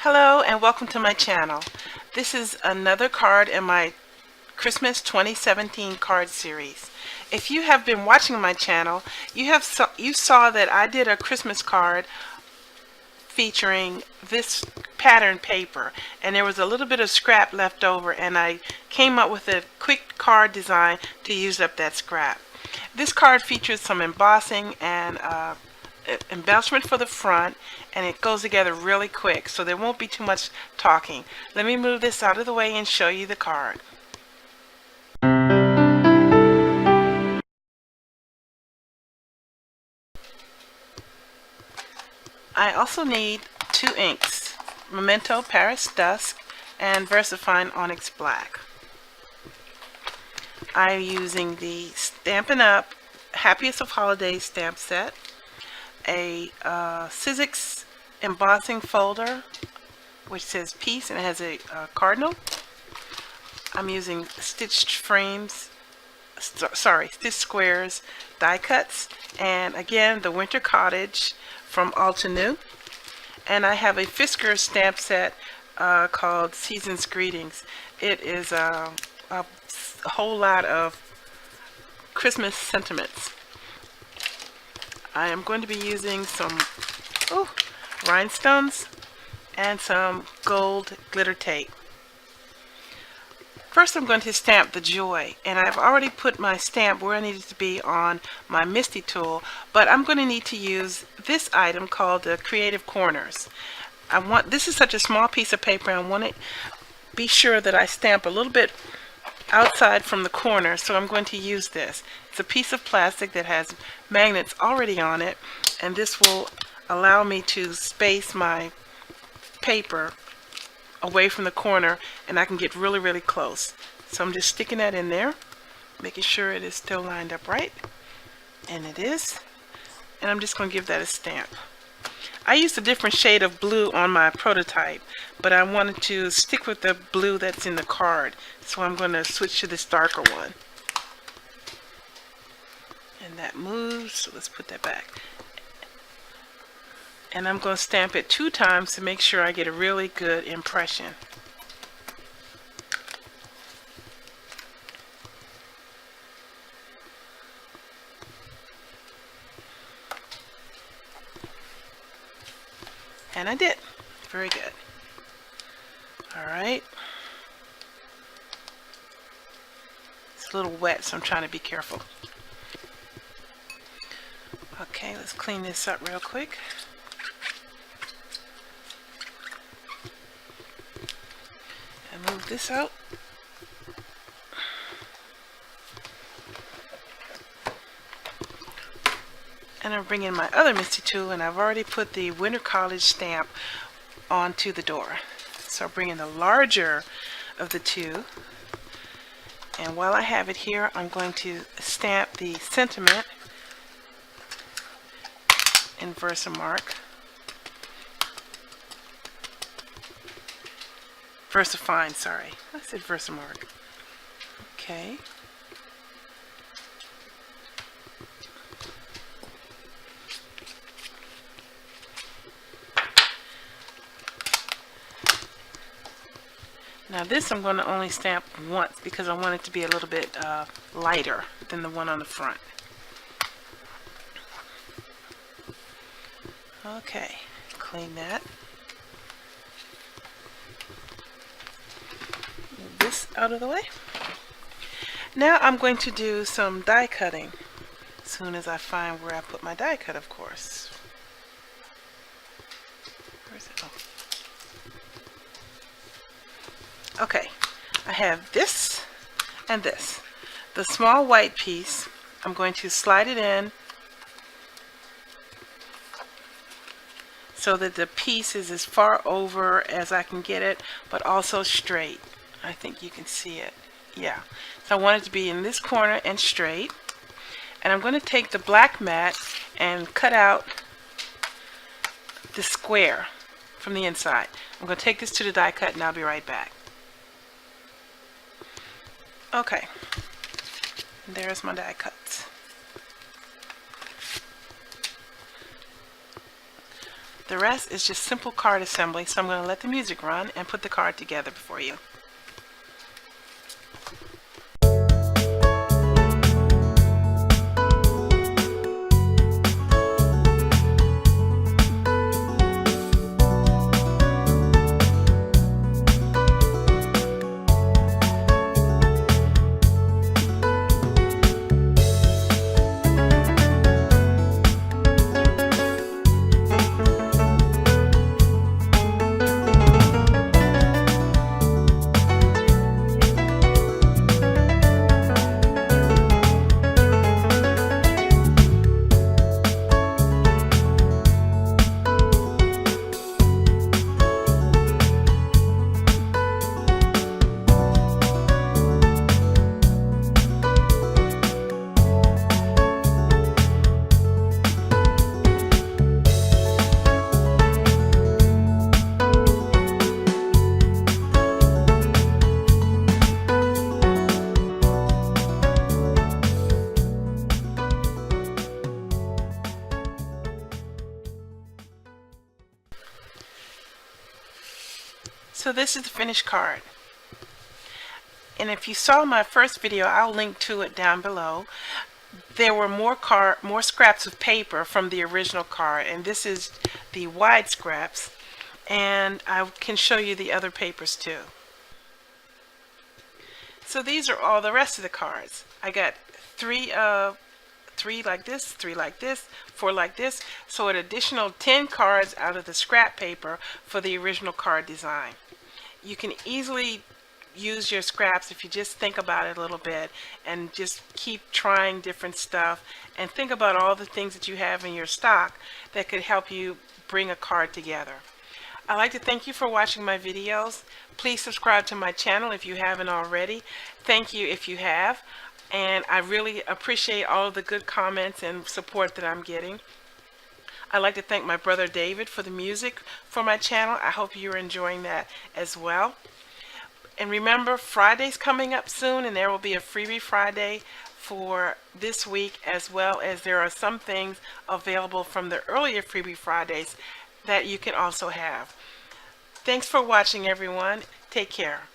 Hello and welcome to my channel. This is another card in my Christmas 2017 card series. If you have been watching my channel, you saw that I did a Christmas card featuring this pattern paper, and there was a little bit of scrap left over, and I came up with a quick card design to use up that scrap. This card features some embossing and embellishment for the front, and it goes together really quick, so there won't be too much talking. Let me move this out of the way and show you the card. I also need two inks, Memento Paris Dusk and Versafine Onyx Black. I'm using the Stampin' Up! Happiest of Holidays stamp set, a Sizzix embossing folder which says Peace, and it has a cardinal. I'm using stitched frames, stitched squares die cuts, and again the Winter Cottage from Altenew. And I have a Fiskars stamp set called Seasons Greetings. It is a whole lot of Christmas sentiments. I am going to be using some rhinestones and some gold glitter tape. First I'm going to stamp the joy, and I've already put my stamp where I need it to be on my Misty tool, but I'm going to need to use this item called the Creative Corners. This is such a small piece of paper, I want to be sure that I stamp a little bit outside from the corner, so I'm going to use this. It's a piece of plastic that has magnets already on it, and this will allow me to space my paper away from the corner, and I can get really close. So I'm just sticking that in there, making sure it is still lined up right, and it is. And I'm just going to give that a stamp. I used a different shade of blue on my prototype, but I wanted to stick with the blue that's in the card, so I'm going to switch to this darker one. And that moves, so let's put that back. And I'm going to stamp it 2 times to make sure I get a really good impression. And I did. Very good. Alright. It's a little wet, so I'm trying to be careful. Okay, let's clean this up real quick. And move this out. And I'm bringing my other Misty tool, and I've already put the Winter Cottage stamp onto the door. So I'm bringing the larger of the two, and while I have it here, I'm going to stamp the sentiment in Versafine, sorry. I said Versafine. Okay. Now this I'm going to only stamp once because I want it to be a little bit lighter than the one on the front. Okay, clean that. Move this out of the way. Now I'm going to do some die cutting as soon as I find where I put my die cut, of course. Where is it? Oh. Okay, I have this and this. The small white piece, I'm going to slide it in so that the piece is as far over as I can get it, but also straight. I think you can see it. Yeah. So I want it to be in this corner and straight. And I'm going to take the black mat and cut out the square from the inside. I'm going to take this to the die cut, and I'll be right back. Okay, there's my die cuts. The rest is just simple card assembly, so I'm going to let the music run and put the card together for you. So this is the finished card. And if you saw my first video, I'll link to it down below. There were more scraps of paper from the original card, and this is the wide scraps, and I can show you the other papers too. So these are all the rest of the cards. I got three like this, 3 like this, 4 like this, so an additional 10 cards out of the scrap paper for the original card design. You can easily use your scraps if you just think about it a little bit and just keep trying different stuff and think about all the things that you have in your stock that could help you bring a card together. I'd like to thank you for watching my videos. Please subscribe to my channel if you haven't already. Thank you if you have, and I really appreciate all of the good comments and support that I'm getting. I'd like to thank my brother David for the music for my channel. I hope you're enjoying that as well. And remember, Friday's coming up soon, and there will be a freebie Friday for this week, as well as there are some things available from the earlier freebie Fridays that you can also have. Thanks for watching, everyone. Take care.